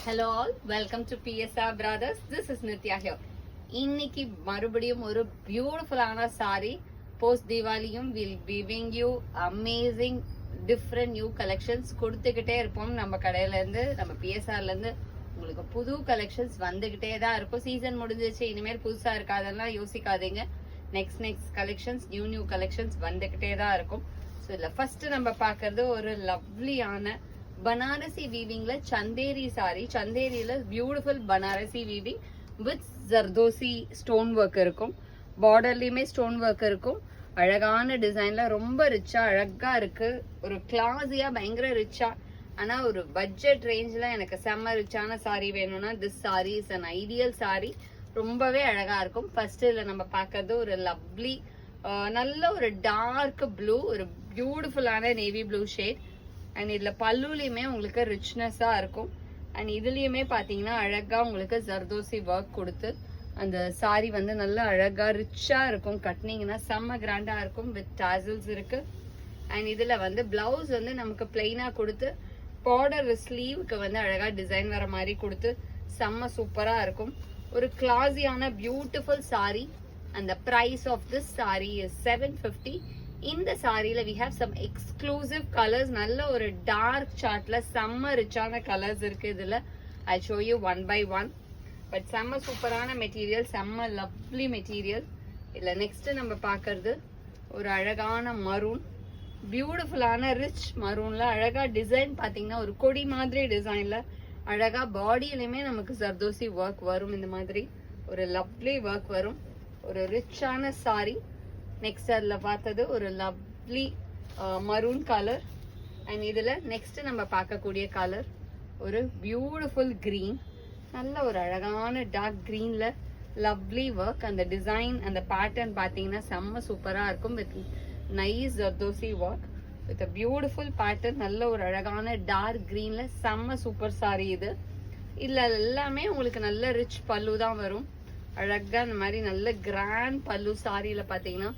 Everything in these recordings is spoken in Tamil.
Hello all, welcome to PSR Brothers. This is Nitya here. இன்னைக்கு மறுபடியும் ஒரு பியூட்டிஃபுல்லான saree post Diwaliyum will giving you amazing different new collections கொடுத்துக்கிட்டே இருப்போம். நம்ம கடையில இருந்து நம்ம PSRல இருந்து உங்களுக்கு புது கலெக்ஷன்ஸ் வந்துகிட்டே தான் இருக்கும். சீசன் முடிஞ்சிச்சு, இனிமேல் புதுசா இருக்காதெல்லாம் யோசிக்காதீங்க. நெக்ஸ்ட் கலெக்ஷன்ஸ் நியூ கலெக்ஷன்ஸ் வந்துகிட்டே தான் இருக்கும். ஸோ இதுல ஃபர்ஸ்ட் நம்ம பாக்குறது ஒரு லவ்லியான பனாரசி வீவிங்ல சந்தேரி சாரி. சந்தேரியில beautiful Banarasi weaving with zardozi stone work இருக்கும். பார்டர்லயுமே ஸ்டோன் ஒர்க் இருக்கும். அழகான டிசைன்ல ரொம்ப ரிச்சா அழகா இருக்கு. ஒரு கிளாஸியா பயங்கர ரிச்சா, ஆனா ஒரு பட்ஜெட் ரேஞ்ச்ல எனக்கு செம்ம ரிச்சான சாரி வேணும்னா this sari is an ideal sorry. ரொம்பவே அழகா இருக்கும். ஃபர்ஸ்ட் இதுல நம்ம பாக்குறது ஒரு லவ்லி நல்ல ஒரு டார்க் ப்ளூ, ஒரு பியூட்டிஃபுல்லான நேவி ப்ளூ ஷேட். அண்ட் இதுல பல்லுலயுமே உங்களுக்கு ரிச்னஸா இருக்கும். அண்ட் இதுலயுமே பாத்தீங்கன்னா அழகா உங்களுக்கு ஜர்தோசி ஒர்க் கொடுத்து அந்த சாரி வந்து நல்லா அழகா ரிச்சா இருக்கும். கட்டினீங்கன்னா செம்ம கிராண்டா இருக்கும். வித் டாசல்ஸ் இருக்கு. அண்ட் இதுல வந்து பிளவுஸ் வந்து நமக்கு பிளெயினா கொடுத்து பார்டர் ஸ்லீவுக்கு வந்து அழகா டிசைன் வர மாதிரி கொடுத்து செம்ம சூப்பரா இருக்கும். ஒரு கிளாஸியான beautiful sari. And the price of this saree is 750. இந்த சாரியில we have some exclusive colors. நல்ல ஒரு டார்க் சார்ட்ல செம்ம ரிச்சான கலர்ஸ் இருக்கு. இதுல I show you one by one. But செம்ம சூப்பரான மெட்டீரியல், செம்ம லவ்லி மெட்டீரியல். இதுல நெக்ஸ்ட் நம்ம பாக்குறது ஒரு அழகான மரூன், பியூட்டிஃபுல்லான ரிச் மரூன்ல அழகா டிசைன் பாத்தீங்கன்னா ஒரு கொடி மாதிரி டிசைன்ல அழகா பாடியிலுமே நமக்கு ஜர்தோசி ஒர்க் வரும். இந்த மாதிரி ஒரு லவ்லி ஒர்க் வரும். ஒரு ரிச்சான சாரி. நெக்ஸ்ட் அதுல பார்த்தது ஒரு லவ்லி மரூன் கலர். அண்ட் இதுல நெக்ஸ்ட் நம்ம பார்க்கக்கூடிய கலர் ஒரு பியூட்டிஃபுல் கிரீன். நல்ல ஒரு அழகான டார்க் கிரீன்ல லவ்லி ஒர்க். அந்த டிசைன் அந்த பேட்டர்ன் பாத்தீங்கன்னா செம்ம சூப்பரா இருக்கும். With nice zardozi work with a beautiful pattern. நல்ல ஒரு அழகான டார்க் கிரீன்ல செம்ம சூப்பர் சாரி இது. இதுல எல்லாமே உங்களுக்கு நல்ல ரிச் பல்லு தான் வரும். அழகா இந்த மாதிரி நல்ல கிராண்ட் பல்லு. சாரியில பாத்தீங்கன்னா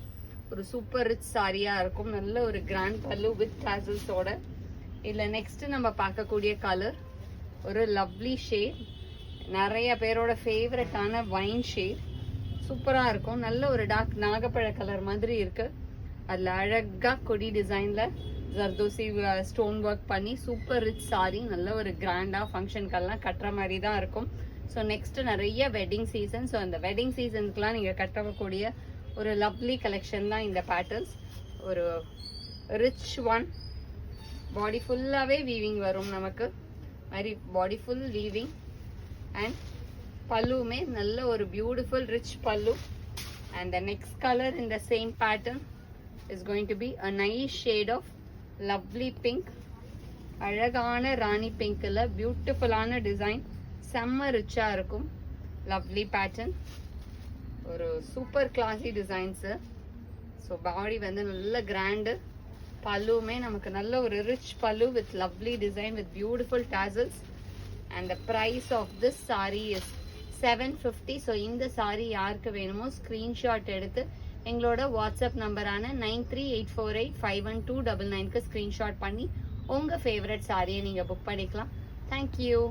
ஒரு சூப்பர் ரிச் சாரியா இருக்கும். நல்ல ஒரு கிராண்ட் பல்லு வித் டாசல்ஸோட. இதுல நெக்ஸ்ட் நம்ம பார்க்கக்கூடிய கலர் ஒரு லவ்லி ஷேட். நிறைய பேரோட ஃபேவரட்டான வைன் ஷேட். சூப்பரா இருக்கும். நல்ல ஒரு டார்க் நாகப்பழ கலர் மாதிரி இருக்கு. அதுல அழகா கொடி டிசைன்ல ஜர்தோசி ஸ்டோன் ஒர்க் பண்ணி சூப்பர் ரிச் சாரி. நல்ல ஒரு கிராண்டா ஃபங்க்ஷனுக்கெல்லாம் கட்டுற மாதிரி தான் இருக்கும். ஸோ நெக்ஸ்ட் நிறைய வெட்டிங் சீசன். ஸோ அந்த வெட்டிங் சீசனுக்குலாம் நீங்க கட்டக்கூடிய ஒரு லவ்லி கலெக்ஷன் தான் இந்த பேட்டர்ன்ஸ். ஒரு ரிச் ஒன். பாடி ஃபுல்லாவே வீவிங் வரும் நமக்கு. மாதிரி பாடி ஃபுல் வீவிங். அண்ட் பல்லுமே நல்ல ஒரு பியூட்டிஃபுல் ரிச் பல்லு. And the next colour in the same pattern is going to be a nice shade of lovely pink. அழகான ராணி பிங்க்ல பியூட்டிஃபுல்லான டிசைன். செம்ம ரிச்சா இருக்கும். Lovely pattern. ஒரு super classy designs. So body வந்து நல்ல கிராண்டு. பல்லுமே நமக்கு நல்ல ஒரு ரிச் பல்லு with lovely design with beautiful tassels. And the price of this sari is 750. So இந்த சாரி யாருக்கு வேணுமோ ஸ்கிரீன்ஷாட் எடுத்து எங்களோட வாட்ஸ்அப் நம்பரான 9384851299க்கு ஸ்கிரீன்ஷாட் பண்ணி உங்க ஃபேவரட் சாரியை நீங்க புக் பண்ணிக்கலாம். தேங்க்யூ.